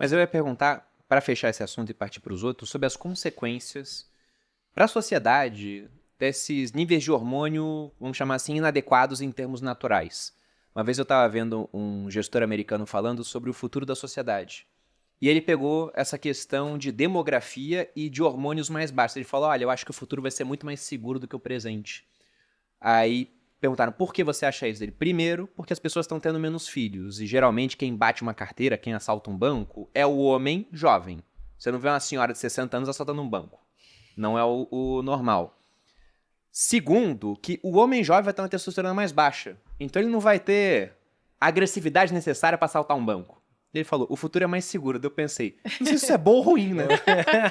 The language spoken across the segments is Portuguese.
Mas eu ia perguntar, para fechar esse assunto e partir para os outros, sobre as consequências para a sociedade desses níveis de hormônio, vamos chamar assim, inadequados em termos naturais. Uma vez eu estava vendo um gestor americano falando sobre o futuro da sociedade. E ele pegou essa questão de demografia e de hormônios mais baixos. Ele falou, olha, eu acho que o futuro vai ser muito mais seguro do que o presente. Aí perguntaram, por que você acha isso? Ele, primeiro, porque as pessoas estão tendo menos filhos. E geralmente quem bate uma carteira, quem assalta um banco, é o homem jovem. Você não vê uma senhora de 60 anos assaltando um banco. Não é o normal. Segundo, que o homem jovem vai ter uma testosterona mais baixa. Então ele não vai ter a agressividade necessária para assaltar um banco. Ele falou, o futuro é mais seguro. Daí eu pensei, não sei se isso é bom ou ruim, né?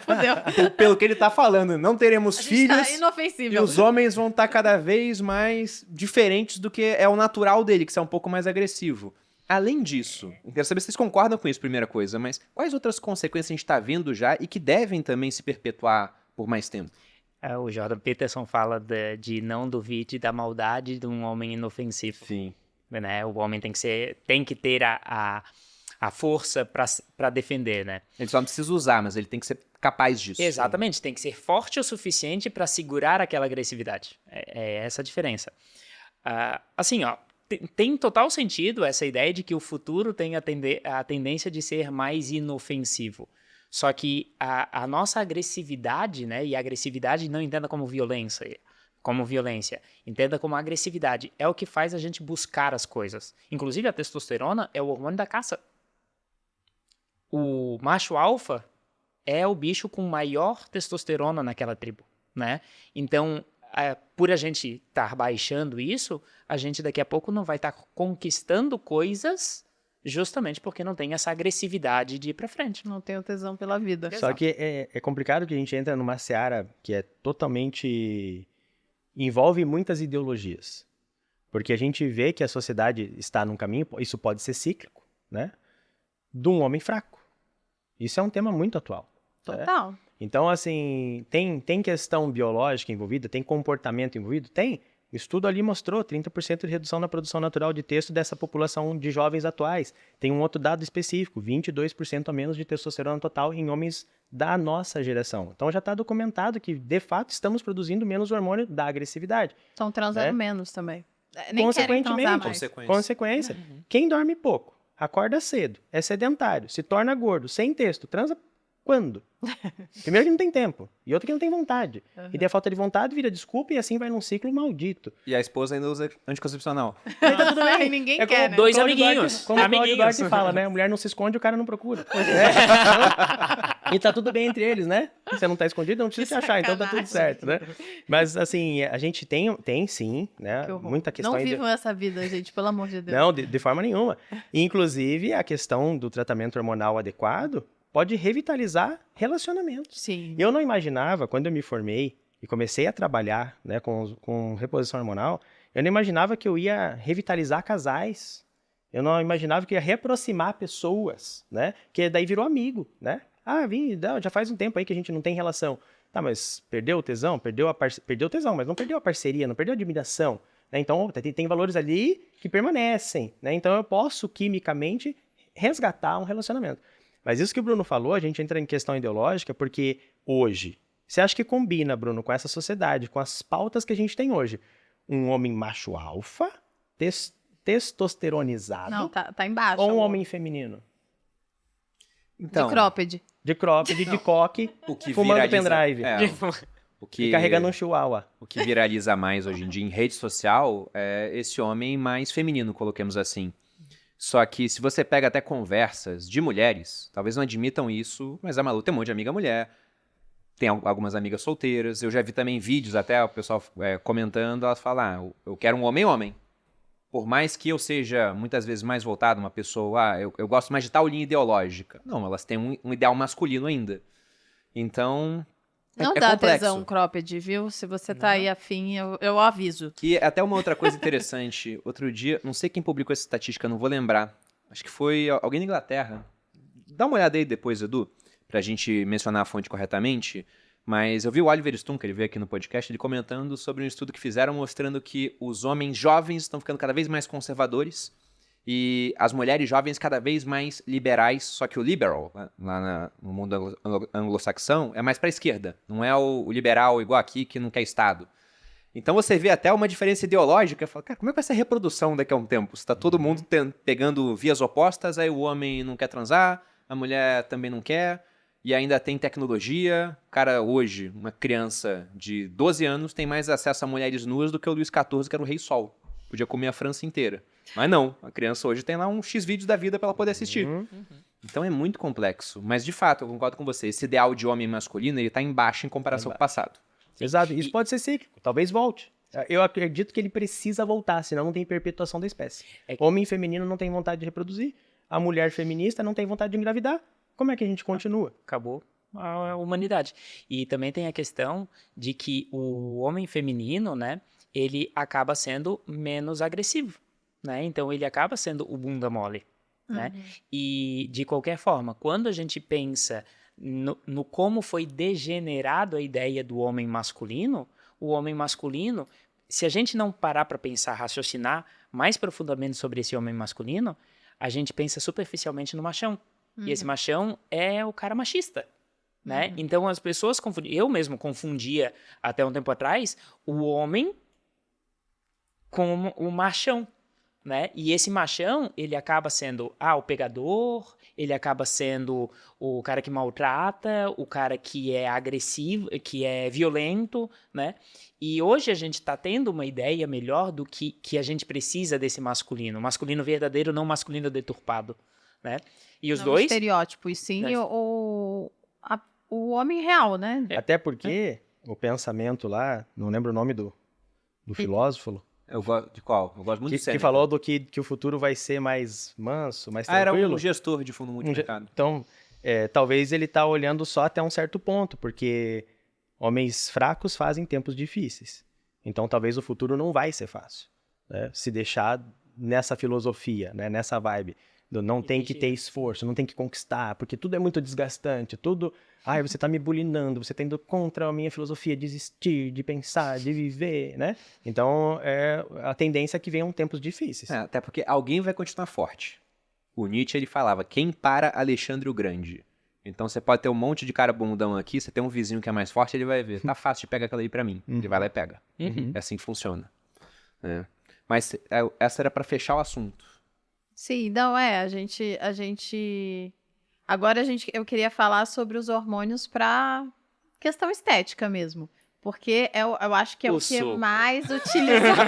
Fudeu. Pelo que ele tá falando, não teremos filhos Tá inofensível. e os homens vão estar cada vez mais diferentes do que é o natural dele, que é um pouco mais agressivo. Além disso, eu quero saber se vocês concordam com isso, primeira coisa, mas quais outras consequências a gente está vendo já e que devem também se perpetuar por mais tempo? O Jordan Peterson fala de não duvide da maldade de um homem inofensivo. Sim. Né? O homem tem que ter a força para defender, né? Ele só não precisa usar, mas ele tem que ser capaz disso. Exatamente, tem que ser forte o suficiente para segurar aquela agressividade. É essa a diferença. Assim, ó, tem total sentido essa ideia de que o futuro tem a tendência de ser mais inofensivo. Só que a nossa agressividade, né, e a agressividade não entenda como violência, entenda como agressividade, é o que faz a gente buscar as coisas. Inclusive a testosterona é o hormônio da caça. O macho alfa é o bicho com maior testosterona naquela tribo, né? Então, por a gente estar baixando isso, a gente daqui a pouco não vai estar conquistando coisas justamente porque não tem essa agressividade de ir pra frente. Não tem o tesão pela vida. Exato. Só que é complicado que a gente entra numa seara que é totalmente... envolve muitas ideologias. Porque a gente vê que a sociedade está num caminho, isso pode ser cíclico, né? De um homem fraco. Isso é um tema muito atual. Total. Então, assim, tem questão biológica envolvida, tem comportamento envolvido? Tem. O estudo ali mostrou 30% de redução na produção natural de texto dessa população de jovens atuais. Tem um outro dado específico, 22% a menos de testosterona total em homens da nossa geração. Então já está documentado que, de fato, estamos produzindo menos hormônio da agressividade. Estão transando menos também. Nem querem transar mais. Consequência. Quem dorme pouco, acorda cedo, é sedentário, se torna gordo, sem texto, transa quando? Primeiro que não tem tempo, e outro que não tem vontade. E daí a falta de vontade vira desculpa e assim vai num ciclo maldito. E a esposa ainda usa anticoncepcional. Aí tá tudo bem. Ninguém como quer, né? Dois Cláudio amiguinhos. Duarte, como o Cláudio Duarte fala, né? A mulher não se esconde, o cara não procura. E tá tudo bem entre eles, né? Você não tá escondido, não precisa te achar, então tá tudo certo, né? Mas, assim, a gente tem sim, né? Muita questão... Não vivam essa vida, gente, pelo amor de Deus. Não, de forma nenhuma. Inclusive, a questão do tratamento hormonal adequado pode revitalizar relacionamentos. Sim. Eu não imaginava, quando eu me formei e comecei a trabalhar, né, com reposição hormonal, eu não imaginava que eu ia revitalizar casais. Eu não imaginava que ia reaproximar pessoas, né? Que daí virou amigo, né? Já faz um tempo aí que a gente não tem relação. Tá, mas perdeu o tesão? Perdeu o tesão, mas não perdeu a parceria, não perdeu a admiração. Né? Então, tem valores ali que permanecem, né? Então, eu posso, quimicamente, resgatar um relacionamento. Mas isso que o Bruno falou, a gente entra em questão ideológica, porque hoje, você acha que combina, Bruno, com essa sociedade, com as pautas que a gente tem hoje? Um homem macho alfa, testosteronizado, Não, tá embaixo. ou um homem feminino? Então, De cropped. De cropped, de coque, fumando pendrive. E carregando um chihuahua. O que viraliza mais hoje em dia em rede social é esse homem mais feminino, coloquemos assim. Só que se você pega até conversas de mulheres, talvez não admitam isso, mas a Malu tem um monte de amiga mulher, tem algumas amigas solteiras, eu já vi também vídeos até o pessoal comentando, elas falam, eu quero um homem-homem. Por mais que eu seja muitas vezes mais voltado, uma pessoa, eu gosto mais de tal linha ideológica. Não, elas têm um ideal masculino ainda. Então, Não é dá complexo. tesão cropped, viu? Se você tá aí afim, eu aviso. Que até uma outra coisa interessante, outro dia, não sei quem publicou essa estatística, não vou lembrar. Acho que foi alguém da Inglaterra. Dá uma olhada aí depois, Edu, pra gente mencionar a fonte corretamente. Mas eu vi o Oliver Stone, que ele veio aqui no podcast, ele comentando sobre um estudo que fizeram mostrando que os homens jovens estão ficando cada vez mais conservadores E as mulheres jovens cada vez mais liberais, só que o liberal, no mundo anglo-saxão, é mais para a esquerda. Não é o liberal igual aqui, que não quer Estado. Então você vê até uma diferença ideológica. Fala, cara, como é que vai ser a reprodução daqui a um tempo? Se tá todo mundo pegando vias opostas, aí o homem não quer transar, a mulher também não quer, e ainda tem tecnologia. Cara, hoje, uma criança de 12 anos tem mais acesso a mulheres nuas do que o Luís XIV, que era o Rei Sol. Podia comer a França inteira. Mas não, a criança hoje tem lá um X vídeos da vida para ela poder assistir. Então é muito complexo. Mas, de fato, eu concordo com você. Esse ideal de homem masculino, ele tá embaixo em comparação com o passado. Exato. Isso pode ser cíclico. Talvez volte. Eu acredito que ele precisa voltar, senão não tem perpetuação da espécie. Homem feminino não tem vontade de reproduzir. A mulher feminista não tem vontade de engravidar. Como é que a gente continua? Acabou a humanidade. E também tem a questão de que o homem feminino, né, ele acaba sendo menos agressivo, né? Então ele acaba sendo o bunda mole, né? E de qualquer forma, quando a gente pensa no como foi degenerado a ideia do homem masculino, o homem masculino, se a gente não parar para pensar, raciocinar mais profundamente sobre esse homem masculino, a gente pensa superficialmente no machão. E esse machão é o cara machista, né? Então as pessoas confundem, eu mesmo confundia até um tempo atrás o homem com o machão, né? E esse machão, ele acaba sendo o pegador, ele acaba sendo o cara que maltrata, o cara que é agressivo, que é violento, né? E hoje a gente está tendo uma ideia melhor do que a gente precisa desse masculino verdadeiro, não masculino deturpado, né? E os Não dois... o estereótipo, e sim o homem real, né? Até porque o pensamento lá, não lembro o nome do filósofo, Eu gosto de qual? Eu gosto muito de que Sêneca. falou que o futuro vai ser mais manso, mais era tranquilo. um gestor de fundo multimercado. Então, talvez ele tá olhando só até um certo ponto, porque homens fracos fazem tempos difíceis. Então, talvez o futuro não vai ser fácil, né? Se deixar nessa filosofia, né? Nessa vibe. Não tem que ter esforço, não tem que conquistar, porque tudo é muito desgastante, tudo... você tá me bulinando, você tá indo contra a minha filosofia de existir, de pensar, de viver, né? Então, a tendência é que venham tempos difíceis. Até porque alguém vai continuar forte. O Nietzsche, ele falava, quem para Alexandre o Grande? Então você pode ter um monte de cara bundão aqui, você tem um vizinho que é mais forte, ele vai ver, tá fácil, pega aquela aí pra mim. Ele vai lá e pega. É assim que funciona. Mas essa era pra fechar o assunto. Sim, não a gente... Agora eu queria falar sobre os hormônios para questão estética mesmo. Porque eu acho que é o que é suco. mais utilizado.